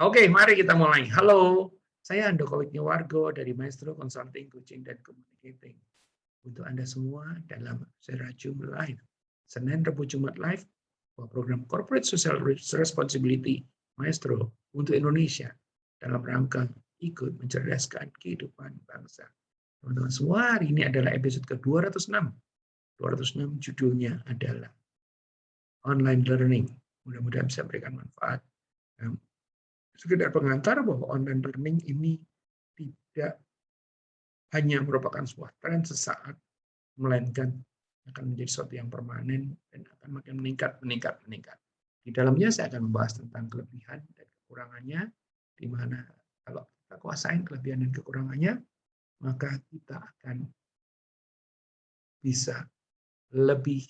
Oke, mari kita mulai. Halo, saya Andoko Wargo dari Maestro Consulting, Coaching, dan Communicating. Untuk Anda semua dalam Serajum Live. Senin, Rabu, Jumat Live, program Corporate Social Responsibility Maestro untuk Indonesia dalam rangka ikut mencerdaskan kehidupan bangsa. Teman-teman semua, hari ini adalah episode ke-206. 206 judulnya adalah Online Learning. Mudah-mudahan bisa memberikan manfaat. Sekedar pengantar bahwa online learning ini tidak hanya merupakan sebuah tren sesaat, melainkan akan menjadi sesuatu yang permanen dan akan makin meningkat. Di dalamnya saya akan membahas tentang kelebihan dan kekurangannya, di mana kalau kita kuasain kelebihan dan kekurangannya, maka kita akan bisa lebih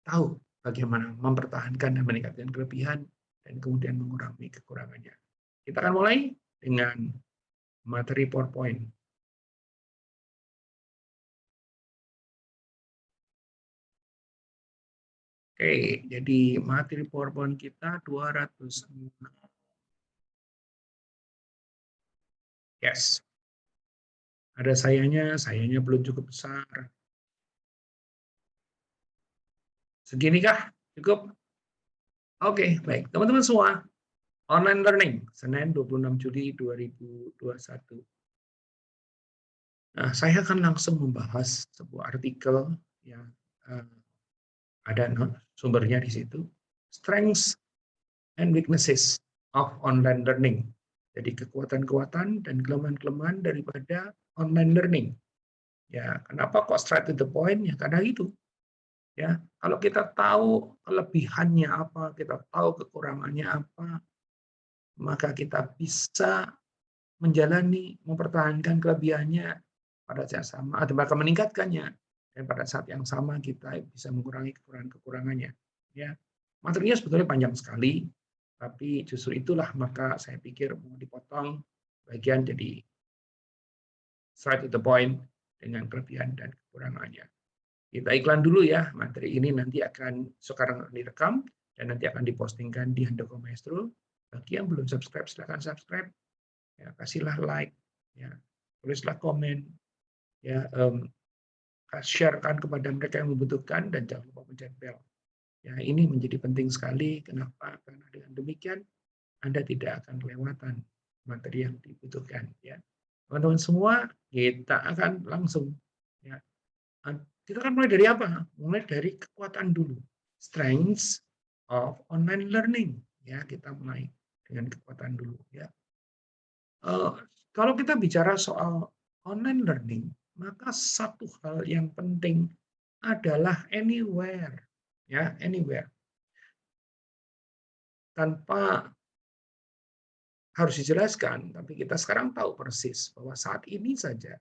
tahu bagaimana mempertahankan dan meningkatkan kelebihan dan kemudian mengurangi kekurangannya. Kita akan mulai dengan materi PowerPoint. Oke, jadi materi PowerPoint kita 206. Yes. Ada sayanya belum cukup besar. Segini kah? Cukup? Oke, baik. Teman-teman semua, online learning, Senin 26 Juli 2021. Nah, saya akan langsung membahas sebuah artikel yang ada sumbernya di situ. Strengths and weaknesses of online learning. Jadi kekuatan-kekuatan dan kelemahan-kelemahan daripada online learning. Ya, kenapa kok straight to the point? Ya karena itu. Ya, kalau kita tahu kelebihannya apa, kita tahu kekurangannya apa, maka kita bisa menjalani, mempertahankan kelebihannya pada saat sama, atau bahkan meningkatkannya. Dan pada saat yang sama kita bisa mengurangi kekurangan-kekurangannya. Ya, materinya sebetulnya panjang sekali, tapi justru itulah maka saya pikir mau dipotong bagian jadi straight to the point dengan kelebihan dan kekurangannya. Kita iklan dulu ya, materi ini nanti akan sekarang direkam dan nanti akan dipostingkan di Handoko Maestro. Bagi yang belum subscribe, silakan subscribe, ya, kasihlah like, ya, tulislah komen, ya, sharekan kepada mereka yang membutuhkan dan jangan lupa pencet bel. Ya, ini menjadi penting sekali. Kenapa? Karena dengan demikian Anda tidak akan kelewatan materi yang dibutuhkan. Ya, teman-teman semua, kita akan langsung. Ya, kita akan mulai dari apa? Mulai dari kekuatan dulu. Strengths of online learning. Ya, kita mulai dengan kekuatan dulu. Ya, kalau kita bicara soal online learning, maka satu hal yang penting adalah anywhere. Ya, anywhere. Tanpa harus dijelaskan, tapi kita sekarang tahu persis bahwa saat ini saja,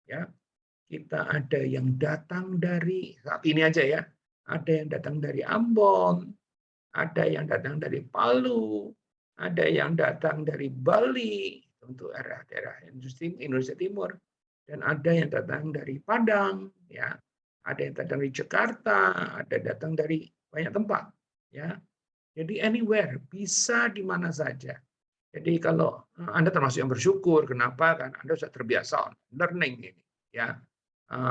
ya, kita ada yang datang dari saat ini aja ya, ada yang datang dari Ambon, ada yang datang dari Palu, ada yang datang dari Bali untuk daerah Indonesia Timur, dan ada yang datang dari Padang, ya, ada yang datang dari Jakarta, ada datang dari banyak tempat, ya. Jadi anywhere, bisa di mana saja. Jadi kalau Anda termasuk yang bersyukur, kenapa? Kan Anda sudah terbiasa learning ini, ya.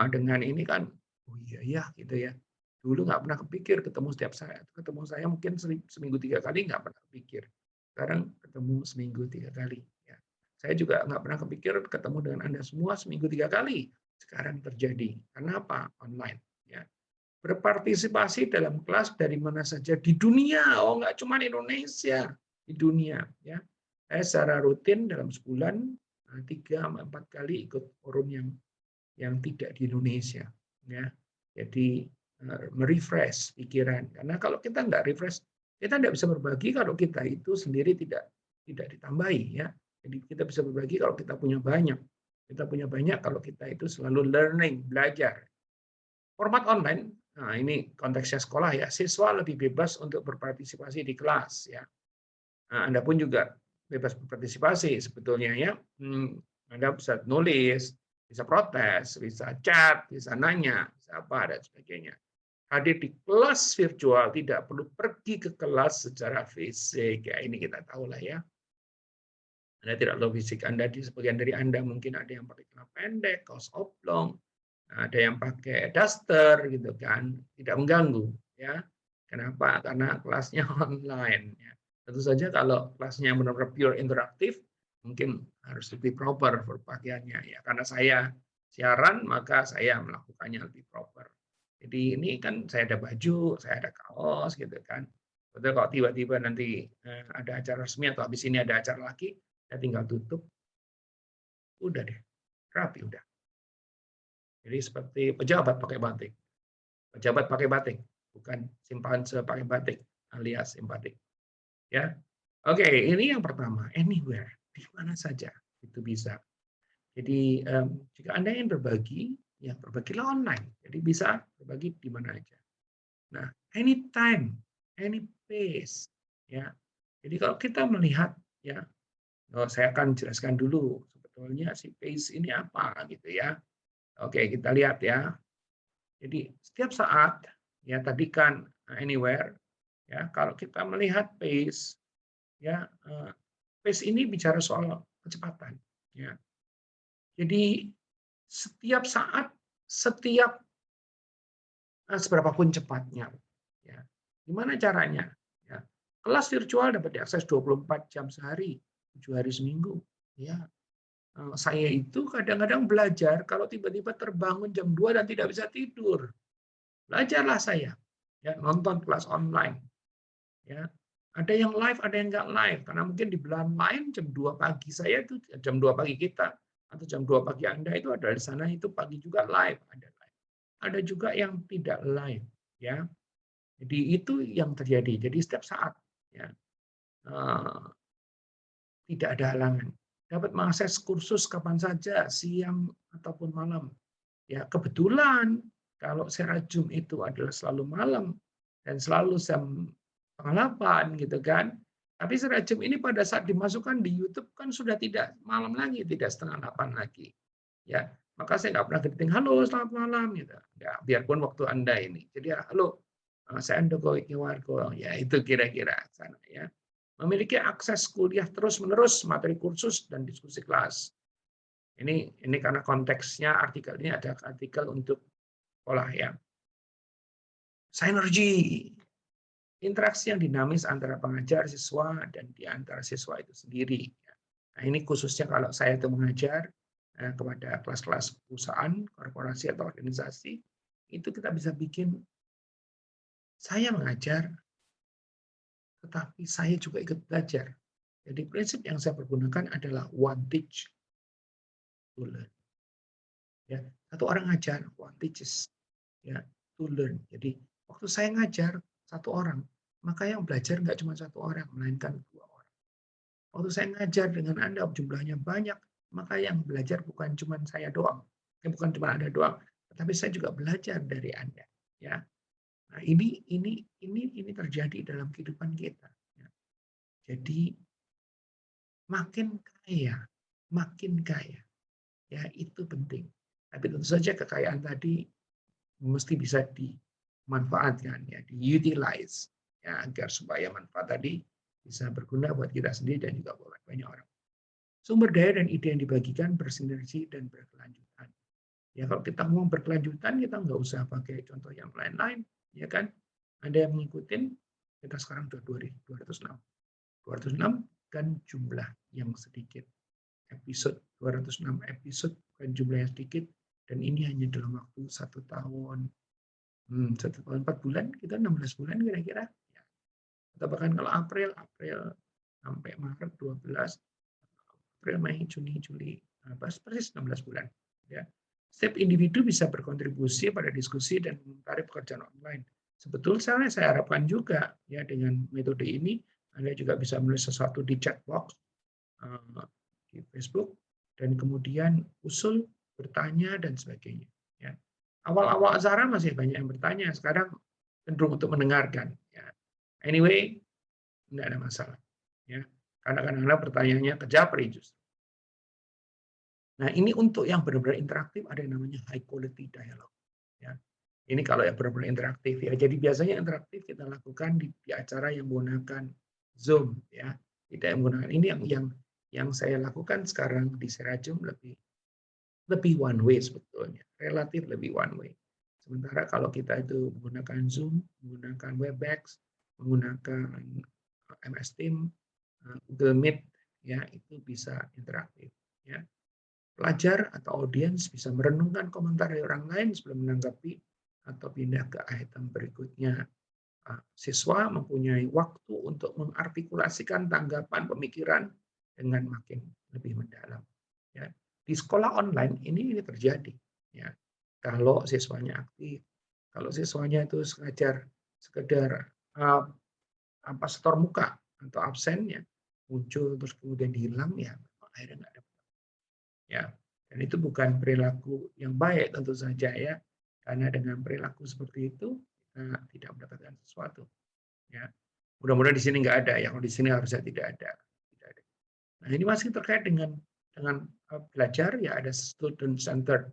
Dengan ini kan, oh iya ya, gitu ya. Dulu nggak pernah kepikir ketemu saya mungkin seminggu 3 kali nggak pernah kepikir. Sekarang ketemu seminggu 3 kali. Ya. Saya juga nggak pernah kepikir ketemu dengan Anda semua seminggu 3 kali. Sekarang terjadi. Karena apa? Online. Ya. Berpartisipasi dalam kelas dari mana saja di dunia. Oh, nggak cuma Indonesia, di dunia. Ya. Saya secara rutin dalam sebulan 3-4 kali ikut forum yang tidak di Indonesia. Ya. Jadi merefresh pikiran. Karena kalau kita nggak refresh, kita tidak bisa berbagi kalau kita itu sendiri tidak ditambahi. Ya. Jadi kita bisa berbagi kalau kita punya banyak. Kita punya banyak kalau kita itu selalu learning, belajar. Format online, nah ini konteksnya sekolah ya, siswa lebih bebas untuk berpartisipasi di kelas ya. Nah, Anda pun juga bebas berpartisipasi sebetulnya ya. Anda bisa nulis, bisa protes, bisa chat, bisa nanya, bisa apa dan sebagainya. hadir di kelas virtual, tidak perlu pergi ke kelas secara fisik. Ya, ini kita tahu lah ya. Anda tidak tahu fisik Anda, di sebagian dari Anda mungkin ada yang pakai celana pendek, kaos oblong, ada yang pakai daster gitu kan, tidak mengganggu ya. Kenapa? Karena kelasnya online ya. Tentu saja kalau kelasnya benar-benar pure interaktif, mungkin harus lebih proper berpakaiannya ya. Karena saya siaran, maka saya melakukannya lebih proper. Jadi ini kan saya ada baju, saya ada kaos gitu kan. Betul, kalau tiba-tiba nanti ada acara resmi atau habis ini ada acara lagi, saya tinggal tutup, udah deh, rapi udah. Jadi seperti pejabat pakai batik. Pejabat pakai batik, bukan simpanse pakai batik alias simpatik. Ya, oke, ini yang pertama, anywhere, di mana saja itu bisa. Jadi jika Anda ingin berbagi, ya berbagilah online. Jadi bisa berbagi di mana aja. Nah, anytime, any place, ya. Jadi kalau kita melihat, ya, saya akan jelaskan dulu sebetulnya si pace ini apa gitu ya. Oke, kita lihat ya. Jadi setiap saat, ya tadi kan anywhere, ya kalau kita melihat pace, ya pace ini bicara soal kecepatan, ya. Jadi setiap saat, setiap seberapapun cepatnya, ya. Gimana caranya? Ya. Kelas virtual dapat diakses 24 jam sehari, 7 hari seminggu, ya. Saya itu kadang-kadang belajar kalau tiba-tiba terbangun jam 2 dan tidak bisa tidur. Belajarlah saya, ya, nonton kelas online, ya. Ada yang live, ada yang nggak live, karena mungkin di belahan lain jam 2 pagi saya itu jam 2 pagi kita atau jam 2 pagi Anda itu ada di sana itu pagi juga live, ada live. Ada juga yang tidak live, ya. Jadi itu yang terjadi. Jadi setiap saat, ya, tidak ada halangan. Dapat mengakses kursus kapan saja, siang ataupun malam. Ya, kebetulan kalau secara Zoom itu adalah selalu malam dan selalu jam 7:30 gitu kan. Tapi secara Zoom ini pada saat dimasukkan di YouTube kan sudah tidak malam lagi, tidak 7:30 lagi. Ya, maka saya nggak pernah greeting, "Halo, selamat malam," gitu. Ya, biarpun waktu Anda ini. Jadi, ya, "Halo, saya Andoko Iki Wargo." Ya, itu kira-kira sana ya. Memiliki akses kuliah terus-menerus, materi kursus dan diskusi kelas. Ini karena konteksnya artikel ini ada artikel untuk sekolah ya. Sinergi, interaksi yang dinamis antara pengajar, siswa, dan di antara siswa itu sendiri. Nah, ini khususnya kalau saya itu mengajar kepada kelas-kelas perusahaan, korporasi, atau organisasi, itu kita bisa bikin, saya mengajar, tetapi saya juga ikut belajar. Jadi prinsip yang saya pergunakan adalah one teach, two learn. Ya, satu orang ngajar, one teaches, ya, to learn. Jadi waktu saya ngajar satu orang, maka yang belajar nggak cuma satu orang, melainkan dua orang. Waktu saya ngajar dengan Anda jumlahnya banyak, maka yang belajar bukan cuma saya doang, bukan cuma Anda doang, tetapi saya juga belajar dari Anda. Ya, nah ini terjadi dalam kehidupan kita. Ya. Jadi makin kaya, ya itu penting. Tapi tentu saja kekayaan tadi mesti bisa dimanfaatkan, ya, diutilize, ya, agar supaya manfaat tadi bisa berguna buat kita sendiri dan juga buat banyak orang. Sumber daya dan ide yang dibagikan bersinergi dan berkelanjutan. Ya, kalau kita mau berkelanjutan, kita nggak usah pakai contoh yang lain-lain, ya kan? Ada yang mengikuti, kita sekarang sudah 206. 206 kan jumlah yang sedikit. Episode 206 episode bukan jumlah yang sedikit, dan ini hanya dalam waktu 1 tahun. 1 tahun 4 bulan, kita 16 bulan kira-kira. Ya. Atau bahkan kalau April sampai Maret 12, April, Mei, Juni, Juli, persis 16 bulan. Ya. Setiap individu bisa berkontribusi pada diskusi dan mencari pekerjaan online. Sebetulnya saya harapkan juga ya dengan metode ini Anda juga bisa menulis sesuatu di chat box di Facebook dan kemudian usul, bertanya dan sebagainya. Ya. Awal-awal acara masih banyak yang bertanya, sekarang cenderung untuk mendengarkan. Ya. Anyway, tidak ada masalah. Ya. Karena kadang-kadang pertanyaannya kejapri justru. Nah, ini untuk yang benar-benar interaktif ada yang namanya high quality dialogue. Ya. Ini kalau yang benar-benar interaktif ya. Jadi biasanya interaktif kita lakukan di acara yang menggunakan Zoom ya. Tidak menggunakan ini yang saya lakukan sekarang di Serajum lebih lebih one way sebetulnya, relatif lebih one way. Sementara kalau kita itu menggunakan Zoom, menggunakan Webex, menggunakan MS Team, Google Meet, ya itu bisa interaktif. Ya. Pelajar atau audiens bisa merenungkan komentar dari orang lain sebelum menanggapi atau pindah ke item berikutnya. Siswa mempunyai waktu untuk mengartikulasikan tanggapan pemikiran dengan makin lebih mendalam. Ya. Di sekolah online ini terjadi. Ya. Kalau siswanya aktif, kalau siswanya itu sekedar setor muka atau absennya muncul terus kemudian hilang ya akhirnya nggak ada. Ya. Dan itu bukan perilaku yang baik tentu saja ya. Karena dengan perilaku seperti itu kita tidak mendapatkan sesuatu. Ya. Mudah-mudahan di sini nggak ada, yang di sini harusnya tidak ada. Tidak ada. Nah ini masih terkait dengan belajar ya ada student center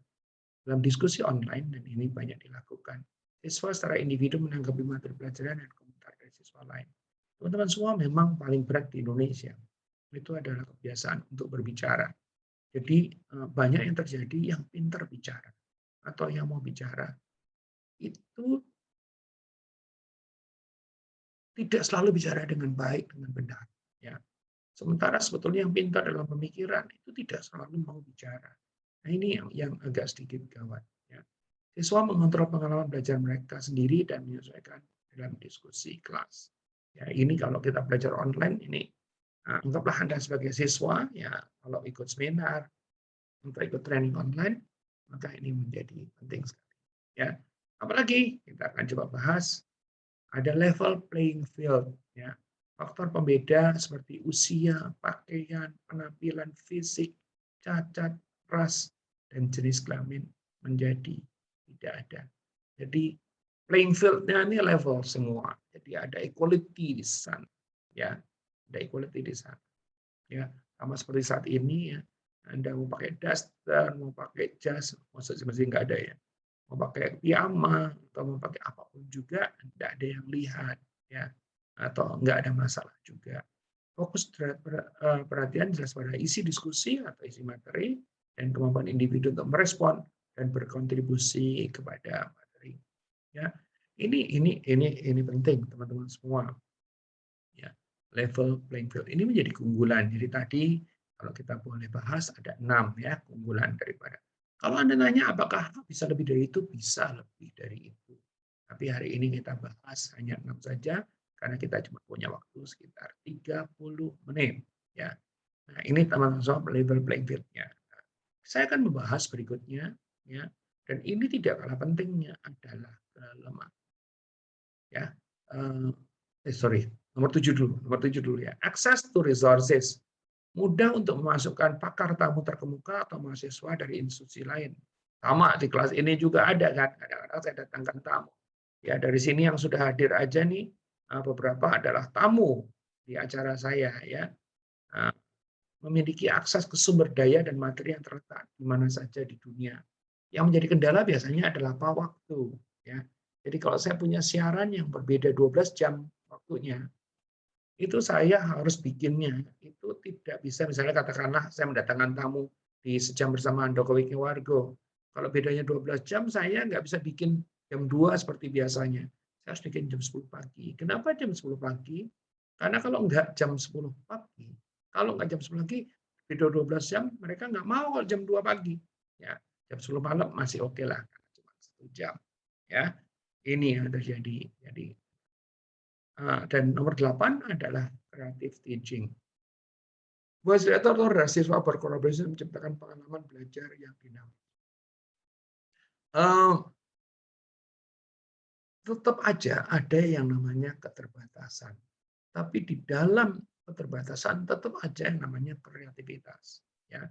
dalam diskusi online dan ini banyak dilakukan. Siswa secara individu menanggapi materi pelajaran dan komentar dari siswa lain. Teman-teman semua memang paling berat di Indonesia itu adalah kebiasaan untuk berbicara. Jadi banyak yang terjadi yang pintar bicara atau yang mau bicara itu tidak selalu bicara dengan baik, dengan benar. Ya. Sementara sebetulnya yang pintar dalam pemikiran itu tidak selalu mau bicara. Nah ini yang agak sedikit gawat. Ya. Siswa mengontrol pengalaman belajar mereka sendiri dan menyesuaikan dalam diskusi kelas. Ya, ini kalau kita belajar online ini anggaplah Anda sebagai siswa ya kalau ikut seminar untuk ikut training online maka ini menjadi penting sekali. Ya. Apalagi kita akan coba bahas ada level playing field ya. Faktor pembeda seperti usia, pakaian, penampilan fisik, cacat, ras, dan jenis kelamin menjadi tidak ada. Jadi playing field-nya ini level semua. Jadi ada equality di sana. Ya, ada equality di sana. Ya, sama seperti saat ini ya. Anda mau pakai daster, mau pakai jas, maksudnya nggak ada ya. Mau pakai piyama atau mau pakai apapun juga tidak ada yang lihat ya atau nggak ada masalah juga. Fokus perhatian jelas pada isi diskusi atau isi materi dan kemampuan individu untuk merespon dan berkontribusi kepada materi. Ya, ini penting teman-teman semua. Ya, level playing field ini menjadi keunggulan. Jadi tadi kalau kita boleh bahas ada 6 ya keunggulan daripada. Kalau Anda nanya apakah bisa lebih dari itu, bisa lebih dari itu. Tapi hari ini kita bahas hanya 6 saja karena kita cuma punya waktu sekitar 30 menit ya. Nah, ini teman-teman soal level playing field-nya. Saya akan membahas berikutnya ya. Dan ini tidak kalah pentingnya adalah kelemahan. Ya. Sorry, nomor 7 dulu ya. Access to resources. Mudah untuk memasukkan pakar tamu terkemuka atau mahasiswa dari institusi lain. Sama di kelas ini juga ada kan, kadang-kadang saya datangkan tamu. Ya dari sini yang sudah hadir aja nih beberapa adalah tamu di acara saya ya. Memiliki akses ke sumber daya dan materi yang terletak di mana saja di dunia. Yang menjadi kendala biasanya adalah waktu ya. Jadi kalau saya punya siaran yang berbeda 12 jam waktunya, itu saya harus bikinnya itu tidak bisa misalnya katakanlah saya mendatangkan tamu di sejam bersama Handoko Wikiwargo. Kalau bedanya 12 jam saya nggak bisa bikin jam 2 seperti biasanya. Saya harus bikin jam 10 pagi. Kenapa jam 10 pagi? Karena kalau nggak jam 10 pagi, kalau nggak jam 10 pagi, beda 12 jam, mereka nggak mau kalau jam 2 pagi. Ya, jam 10 malam masih oke lah, cuma 1 jam. Ya, ini yang terjadi. Jadi dan nomor 8 adalah creative teaching. Fasilitator adalah siswa berkolaborasi menciptakan pengalaman belajar yang dinamis. Tetap aja ada yang namanya keterbatasan. Tapi di dalam keterbatasan tetap aja yang namanya kreativitas. Ya.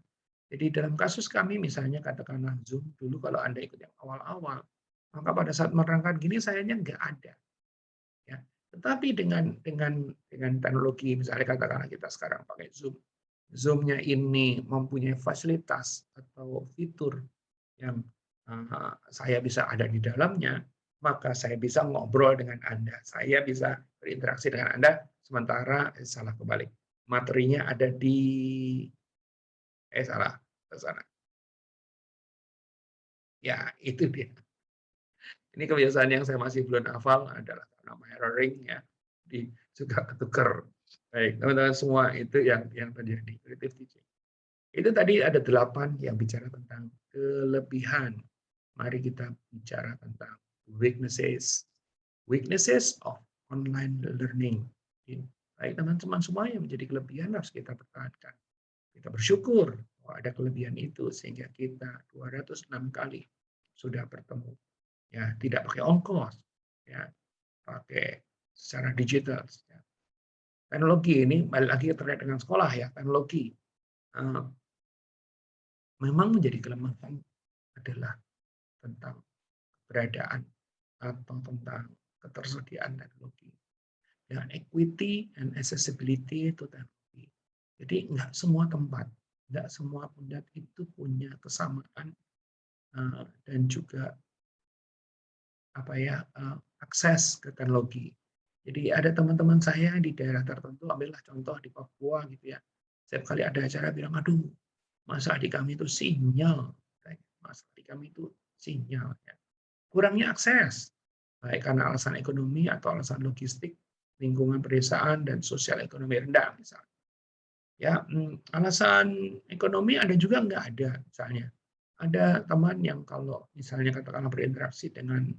Jadi dalam kasus kami misalnya katakanlah Zoom dulu kalau Anda ikut yang awal-awal, maka pada saat menerangkan gini sayanya nggak ada. Ya. Tetapi dengan teknologi misalnya katakanlah kita sekarang pakai Zoom, Zoom-nya ini mempunyai fasilitas atau fitur yang saya bisa ada di dalamnya, maka saya bisa ngobrol dengan Anda, saya bisa berinteraksi dengan Anda, sementara salah kebalik, materinya ada di salah ke sana. Ya, itu dia. Ini kebiasaan yang saya masih belum hafal adalah karena mirroring ya, juga ketukar. Baik, teman-teman semua itu yang terjadi, creative teaching. Itu tadi ada 8 yang bicara tentang kelebihan. Mari kita bicara tentang weaknesses. Weaknesses of online learning. Baik teman-teman semua yang menjadi kelebihan harus kita pertahankan. Kita bersyukur bahwa ada kelebihan itu sehingga kita 206 kali sudah bertemu. Ya, tidak pakai ongkos, ya, pakai secara digital. Ya. Teknologi ini balik lagi terkait dengan sekolah ya, teknologi memang menjadi kelemahan adalah tentang keberadaan atau tentang ketersediaan teknologi. Dan equity and accessibility itu teknologi. Jadi nggak semua tempat, nggak semua pundak itu punya kesamaan dan juga akses ke teknologi. Jadi ada teman-teman saya di daerah tertentu, ambillah contoh di Papua gitu ya. Setiap kali ada acara bilang, aduh, masa di kami itu sinyal, masa di kami itu sinyal. Ya. Kurangnya akses, baik karena alasan ekonomi atau alasan logistik, lingkungan pedesaan dan sosial ekonomi rendah misalnya. Ya, alasan ekonomi ada juga nggak ada misalnya. Ada teman yang kalau misalnya katakanlah berinteraksi dengan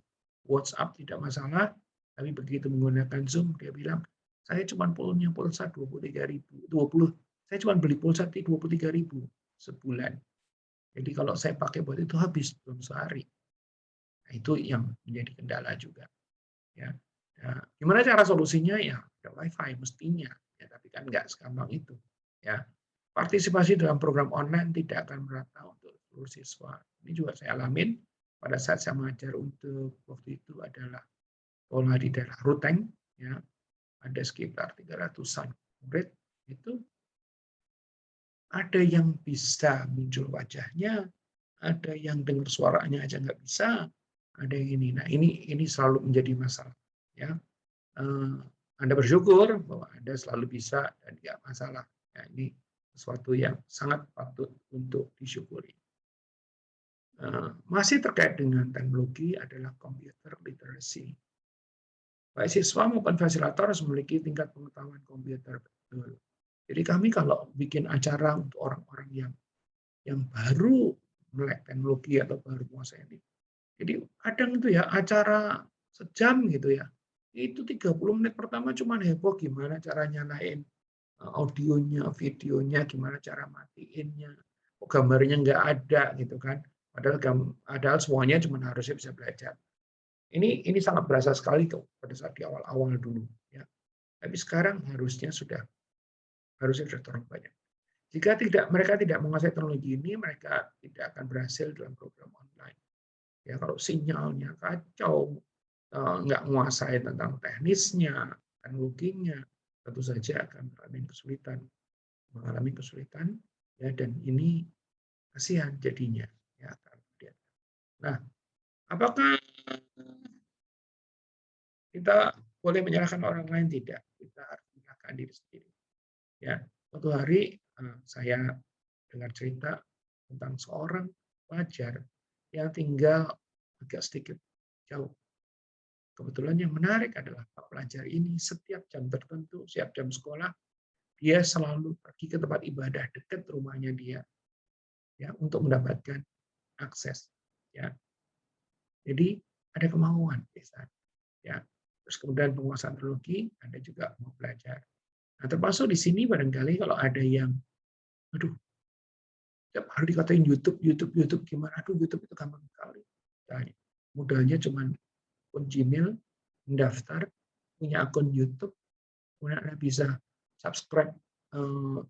WhatsApp tidak masalah, tapi begitu menggunakan Zoom dia bilang, saya cuma punya pulsa 23.000, 20, saya cuma beli pulsa 23.000 sebulan. Jadi kalau saya pakai buat itu habis belum sehari. Nah, itu yang menjadi kendala juga. Ya. Nah, gimana cara solusinya ya? Ada WiFi mestinya, ya, tapi kan nggak segampang itu. Ya, partisipasi dalam program online tidak akan merata untuk seluruh siswa. Ini juga saya alamin pada saat saya mengajar untuk waktu itu adalah sekolah di daerah Ruteng, ya, ada sekitar 300-an murid, itu ada yang bisa muncul wajahnya, ada yang dengar suaranya aja nggak bisa, ada yang ini. Nah ini selalu menjadi masalah. Ya, Anda bersyukur bahwa Anda selalu bisa dan nggak masalah. Ya, ini sesuatu yang sangat patut untuk disyukuri. Masih terkait dengan teknologi adalah computer literacy. Baik siswa maupun fasilitator harus memiliki tingkat pengetahuan komputer betul. Jadi kami kalau bikin acara untuk orang-orang yang baru melek teknologi atau baru menguasai ini. Jadi kadang itu ya acara sejam gitu ya. Itu 30 menit pertama cuma heboh gimana cara nyalain audionya, videonya, gimana cara matiinnya, gambarnya nggak ada gitu kan. Padahal semuanya cuma harusnya bisa belajar. Ini sangat berasa sekali pada saat di awal-awal dulu. Ya. Tapi sekarang harusnya sudah terlalu banyak. Jika mereka tidak menguasai teknologi ini, mereka tidak akan berhasil dalam program online. Ya, kalau sinyalnya kacau, nggak menguasai tentang teknisnya, teknologinya, tentu saja akan mengalami kesulitan, ya, dan ini kasihan jadinya. Ya, nah, apakah kita boleh menyalahkan orang lain? Tidak, kita harus menyalahkan diri sendiri. Ya, suatu hari saya dengar cerita tentang seorang pelajar yang tinggal agak sedikit jauh. Kebetulan yang menarik adalah Pak pelajar ini setiap jam tertentu, setiap jam sekolah, dia selalu pergi ke tempat ibadah dekat rumahnya dia, ya, untuk mendapatkan akses. Ya, jadi ada kemauan bisa, ya. Terus kemudian penguasaan teknologi, Anda juga mau belajar. Nah, termasuk di sini barangkali kalau ada yang, aduh, tiap hari dikatain YouTube, YouTube, YouTube, gimana? Aduh, YouTube itu gampang sekali. Modalnya cuma akun Gmail, mendaftar, punya akun YouTube, kemudian Anda bisa subscribe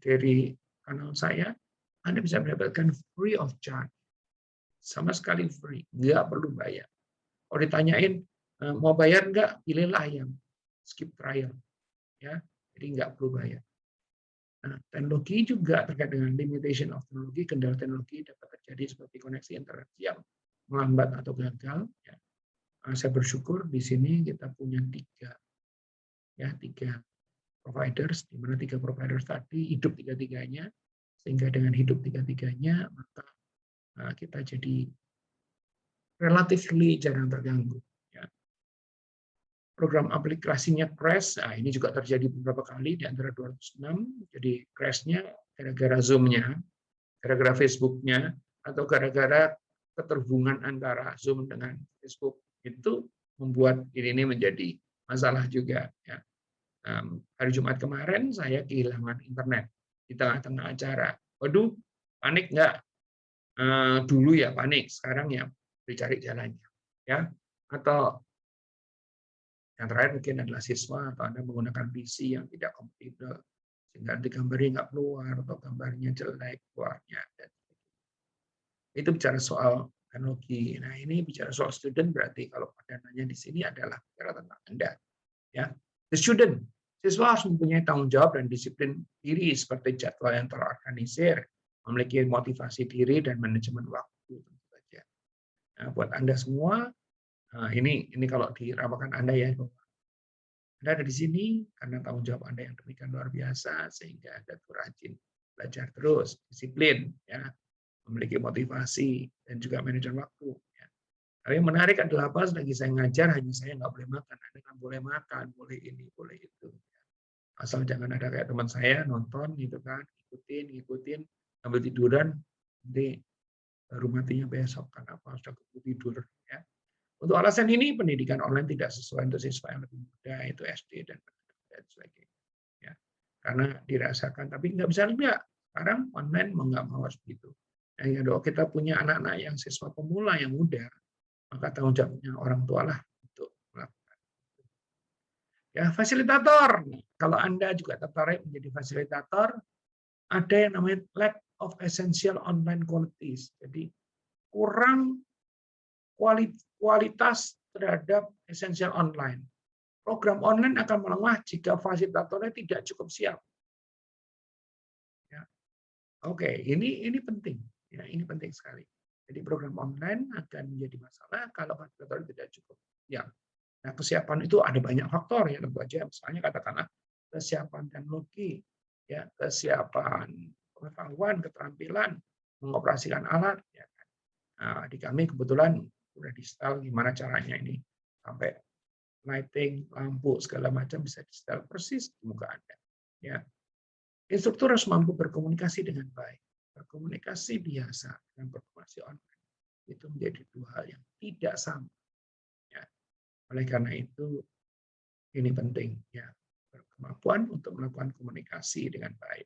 dari kanal saya, Anda bisa mendapatkan free of charge. Sama sekali free, nggak perlu bayar. Kalau ditanyain, mau bayar nggak? Pilihlah yang skip trial. Ya, jadi nggak perlu bayar. Nah, teknologi juga terkait dengan limitation of teknologi, kendala teknologi dapat terjadi seperti koneksi internet yang melambat atau gagal, ya, saya bersyukur di sini kita punya tiga providers, di mana tiga providers tadi hidup tiga-tiganya, sehingga dengan hidup tiga-tiganya maka kita jadi relatively jarang terganggu. Ya. Program aplikasinya crash, ini juga terjadi beberapa kali di antara 206, jadi crash-nya gara-gara Zoom-nya, gara-gara Facebook-nya, atau gara-gara keterhubungan antara Zoom dengan Facebook, itu membuat ini menjadi masalah juga. Ya. Hari Jumat kemarin saya kehilangan internet di tengah-tengah acara. Waduh, panik nggak? Dulu ya panik, sekarang ya dicari jalannya. Ya, atau yang terakhir mungkin adalah siswa atau Anda menggunakan PC yang tidak kompatibel, sehingga nanti gambarnya nggak keluar atau gambarnya jelek keluarnya. Itu bicara soal teknologi. Nah, ini bicara soal student, berarti kalau padanannya di sini adalah bicara tentang Anda. Ya, the student, siswa harus mempunyai tanggung jawab dan disiplin diri seperti jadwal yang terorganisir, memiliki motivasi diri dan manajemen waktu, tentu saja. Nah, buat Anda semua, ini kalau dirapakan Anda ya, Anda ada di sini karena tanggung jawab Anda yang demikian luar biasa, sehingga Anda tuh rajin belajar terus, disiplin, ya, memiliki motivasi dan juga manajemen waktu. Ya. Tapi yang menarik adalah apa? Selagi saya ngajar, hanya saya nggak boleh makan. Anda kan boleh makan, boleh ini, boleh itu. Asal jangan ada kayak teman saya nonton gitu kan, ngikutin, sambil tiduran, nanti baru matinya besok karena apa? Sudah keburu tidur. Ya. Untuk alasan ini, pendidikan online tidak sesuai untuk siswa yang lebih muda, itu SD dan sebagainya. Ya. Karena dirasakan, tapi nggak bisa juga. Sekarang online mau nggak mau harus begitu. Ya, dok, kita punya anak-anak yang siswa pemula yang muda, maka tanggung jawabnya orang tua lah untuk melakukan. Ya, fasilitator. Kalau Anda juga tertarik menjadi fasilitator, ada yang namanya lack of essential online qualities. Jadi kurang kualitas terhadap essential online. Program online akan melemah jika fasilitatornya tidak cukup siap. Ya. Oke, ini penting. Ya, ini penting sekali. Jadi program online akan menjadi masalah kalau fasilitator tidak cukup. Ya. Nah, kesiapan itu ada banyak faktor ya, tentu aja. Misalnya katakanlah kesiapan teknologi, ya, kesiapan pengetahuan, keterampilan, mengoperasikan alat. Ya. Nah, di kami kebetulan sudah di-install gimana caranya ini sampai lighting, lampu segala macam bisa di-install persis di muka Anda. Ya. Instruktur harus mampu berkomunikasi dengan baik. Berkomunikasi biasa dengan berkomunikasi online itu menjadi dua hal yang tidak sama. Ya. Oleh karena itu ini penting, ya, berkemampuan untuk melakukan komunikasi dengan baik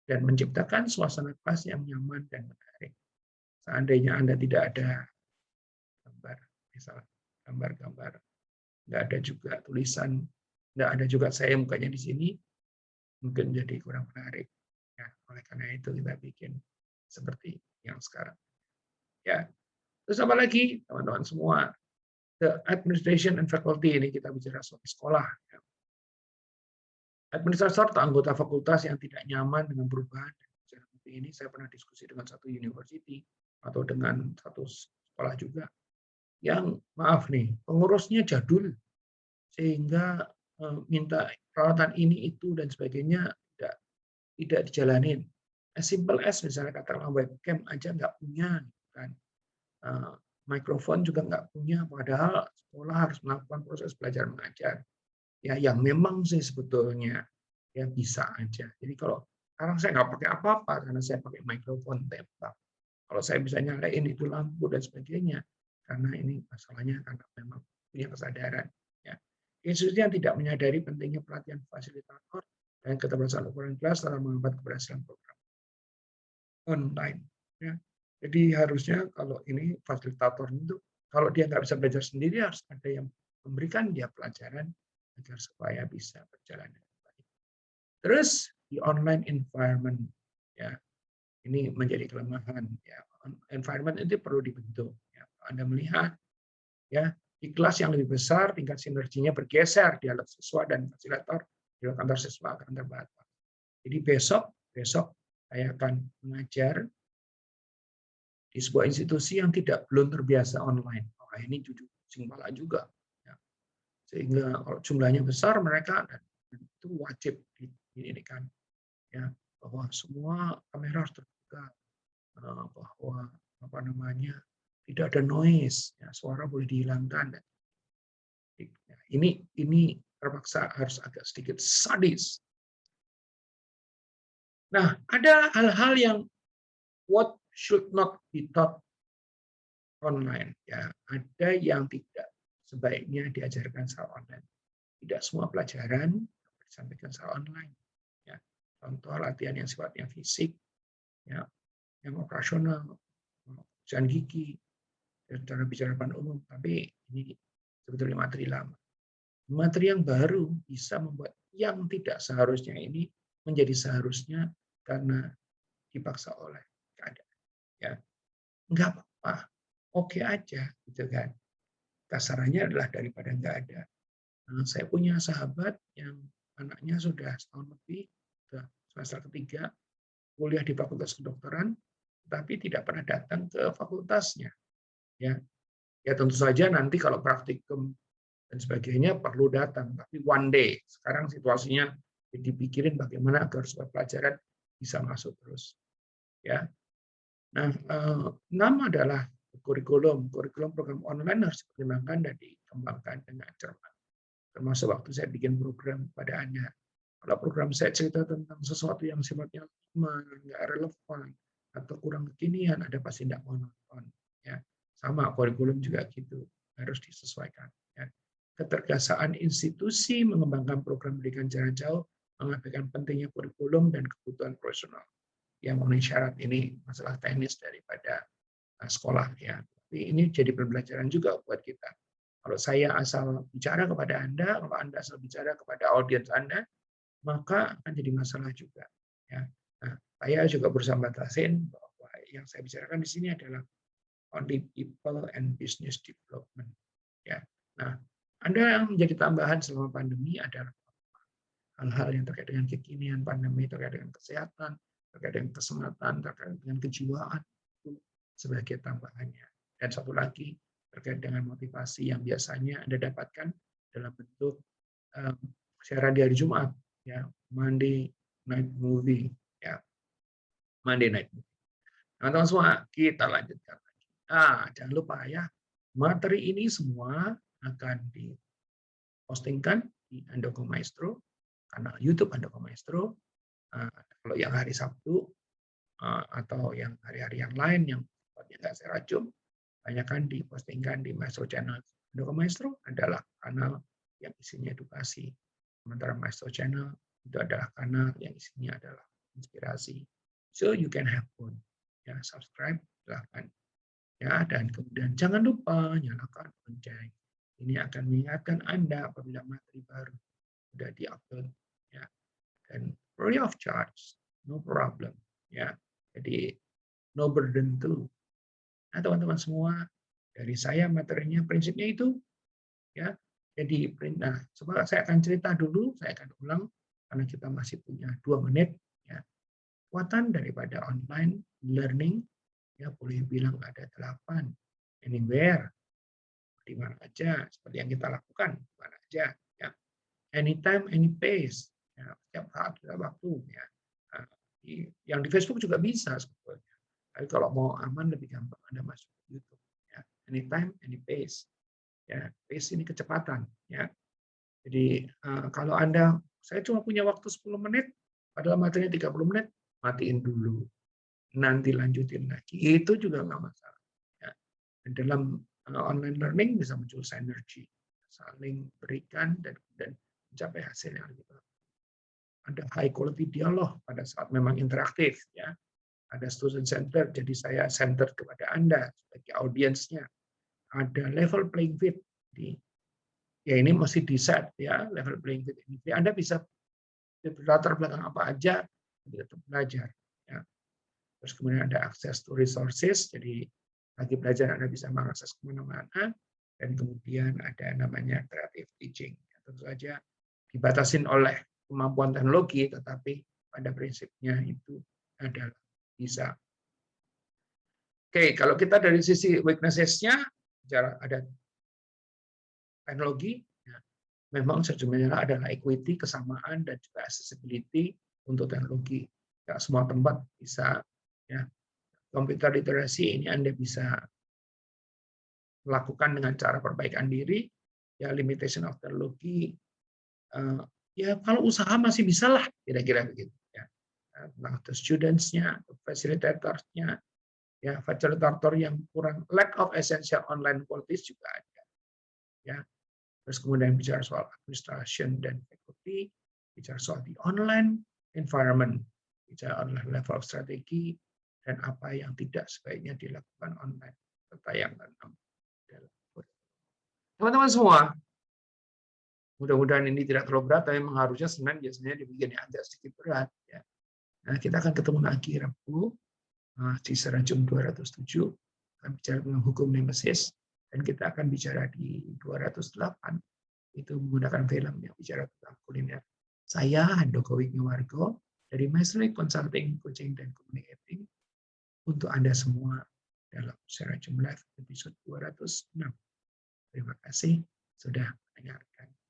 dan menciptakan suasana kelas yang nyaman dan menarik. Seandainya Anda tidak ada gambar, misalnya gambar-gambar, nggak ada juga tulisan, nggak ada juga saya mukanya di sini, mungkin jadi kurang menarik. Ya, oleh karena itu kita bikin seperti yang sekarang. Ya, terus apa lagi, teman-teman semua? The administration and faculty, ini kita bicara soal sekolah. Ya. Administrator atau anggota fakultas yang tidak nyaman dengan perubahan seperti ini, saya pernah diskusi dengan satu university atau dengan satu sekolah juga, yang maaf nih, pengurusnya jadul, sehingga minta peralatan ini, itu, dan sebagainya tidak dijalanin. As simple as misalnya katakanlah webcam aja nggak punya, kan? Mikrofon juga nggak punya, padahal sekolah harus melakukan proses belajar mengajar. Ya, yang memang sih sebetulnya ya bisa aja. Jadi kalau sekarang saya nggak pakai apa-apa karena saya pakai mikrofon tembak. Kalau saya bisa nyalain itu lampu dan sebagainya, karena ini masalahnya karena memang punya kesadaran. Ya. Institusi yang tidak menyadari pentingnya pelatihan fasilitator dan keterbatasan ukuran kelas dalam menghambat keberhasilan program online. Ya. Jadi harusnya kalau ini fasilitator itu, kalau dia nggak bisa belajar sendiri, harus ada yang memberikan dia pelajaran agar supaya bisa berjalan dengan baik. Terus di online environment, ya, ini menjadi kelemahan. Ya. Environment itu perlu dibentuk. Ya. Anda melihat, ya, di kelas yang lebih besar tingkat sinerginya bergeser, dialog siswa dan fasilitator di kantor siswa akan terbatas. Jadi besok saya akan mengajar di sebuah institusi yang belum terbiasa online. Wah, ini pusing kepala juga. Ya. Sehingga kalau jumlahnya besar mereka dan itu wajib ini kan ya bahwa semua kamera harus terbuka, bahwa apa namanya tidak ada noise, ya, suara boleh dihilangkan. Ini terpaksa harus agak sedikit sadis. Nah, ada hal-hal yang what should not be taught online. Ya, ada yang tidak sebaiknya diajarkan secara online. Tidak semua pelajaran disampaikan secara online. Ya, contoh latihan yang sifatnya fisik, ya, yang operasional, ujian gigi, dan cara bicara depan umum. Tapi ini sebetulnya materi lama. Materi yang baru bisa membuat yang tidak seharusnya ini menjadi seharusnya karena dipaksa oleh keadaan. Ya, nggak apa-apa, oke aja, gitu kan. Kasarannya adalah daripada nggak ada. Saya punya sahabat yang anaknya sudah setahun lebih, sudah semester ketiga, kuliah di Fakultas Kedokteran, tapi tidak pernah datang ke fakultasnya. Ya, ya tentu saja nanti kalau praktikum dan sebagainya perlu datang, tapi one day. Sekarang situasinya dipikirin bagaimana agar supaya pelajaran bisa masuk terus. Ya, nah nama adalah kurikulum program online harus dipertimbangkan dan dikembangkan dengan cermat. Termasuk waktu saya bikin program pada Anda. Kalau program saya cerita tentang sesuatu yang sifatnya lama, nggak relevan, atau kurang kekinian, Anda pasti tidak mau nonton. Ya. Sama, kurikulum juga gitu, harus disesuaikan. Ya. Ketergesaan institusi mengembangkan program pendidikan jarak jauh, mengabaikan pentingnya kurikulum dan kebutuhan profesional. Yang memenuhi syarat ini masalah teknis daripada sekolah. Ya. Tapi ini jadi pembelajaran juga buat kita. Kalau saya asal bicara kepada Anda, kalau Anda asal bicara kepada audiens Anda, maka akan jadi masalah juga. Ya. Nah, saya juga berusaha batasin bahwa yang saya bicarakan di sini adalah only people and business development. Ya. Nah, Anda yang menjadi tambahan selama pandemi adalah hal-hal yang terkait dengan kekinian pandemi, terkait dengan kesehatan, terkait dengan keselamatan, terkait dengan kejiwaan, itu sebagai tambahannya. Dan satu lagi, terkait dengan motivasi yang biasanya Anda dapatkan dalam bentuk siaran di hari Jumat, ya, Monday Night Movie, ya, Monday Night Movie. Nah, teman-teman semua, kita lanjutkan lagi. Jangan lupa ya, materi ini semua akan dipostingkan di Andoko Maestro, kanal YouTube Andoko Maestro. Kalau yang hari Sabtu atau yang hari-hari yang lain yang nggak saya racun, banyak kan dipostingkan di Maestro Channel. Andoko Maestro adalah kanal yang isinya edukasi. Sementara Maestro Channel itu adalah kanal yang isinya adalah inspirasi. So you can have fun. Ya, subscribe, silahkan. Ya, dan kemudian jangan lupa nyalakan lonceng. Ini akan mengingatkan Anda apabila materi baru sudah diupload. Ya, dan free of charge, no problem. Ya, jadi no burden too. Nah, teman-teman semua, dari saya materinya prinsipnya itu, ya. Jadi, nah, coba saya akan cerita dulu, saya akan ulang karena kita masih punya 2 menit. Ya. Kekuatan daripada online learning, ya boleh bilang ada 8, anywhere, di mana aja, seperti yang kita lakukan, di mana aja, ya. Anytime, any place, ya, setiap saat, setiap waktu, ya. Nah, yang di Facebook juga bisa sebetulnya. Tapi kalau mau aman lebih gampang Anda masuk ke YouTube, ya. Anytime, any place. Ya, pace ini kecepatan, ya. Jadi kalau Anda, saya cuma punya waktu 10 menit, padahal materinya 30 menit, matiin dulu. Nanti lanjutin lagi. Itu juga nggak masalah. Ya. Dan dalam online learning bisa muncul synergy, saling berikan dan mencapai hasil yang lebih bagus. Ada high quality dialog pada saat memang interaktif, ya. Ada student center, jadi saya center kepada Anda sebagai audiensnya. Ada level playing field. Ya ini mesti di set, ya, level playing field ini. Jadi Anda bisa latar belakang apa aja tetap belajar. Ya. Terus kemudian ada akses to resources, jadi bagi belajar Anda bisa mengakses kemana-mana, dan kemudian ada namanya creative teaching. Ya, tentu saja dibatasin oleh kemampuan teknologi, tetapi pada prinsipnya itu adalah bisa Oke, kalau kita dari sisi weaknesses-nya, ada teknologi, ya, memang sejujurnya adalah equity, kesamaan, dan juga accessibility untuk teknologi. Ya, semua tempat bisa, ya, computer literacy ini Anda bisa melakukan dengan cara perbaikan diri, ya limitation of teknologi, ya kalau usaha masih bisa lah, kira-kira begitu. Ya. Nah, students-nya, facilitator-nya, ya fasilitator yang kurang, lack of essential online qualities juga ada. Ya. Terus kemudian bicara soal administration dan faculty, bicara soal di online environment, bicara online level of strategi, dan apa yang tidak sebaiknya dilakukan online, serta yang keenam. Teman-teman semua, mudah-mudahan ini tidak terlalu berat, tapi memang harusnya Senin biasanya dibikin agak sedikit berat. Ya. Nah, kita akan ketemu lagi Rabu di Serajum 207, akan bicara tentang hukum Nemesis, dan kita akan bicara di 208, itu menggunakan film yang bicara tentang kuliner. Saya Handoko Wignawargo dari Mastery Consulting, Coaching, dan Communicating untuk Anda semua dalam Serajum Live episode 206. Terima kasih sudah mendengarkan.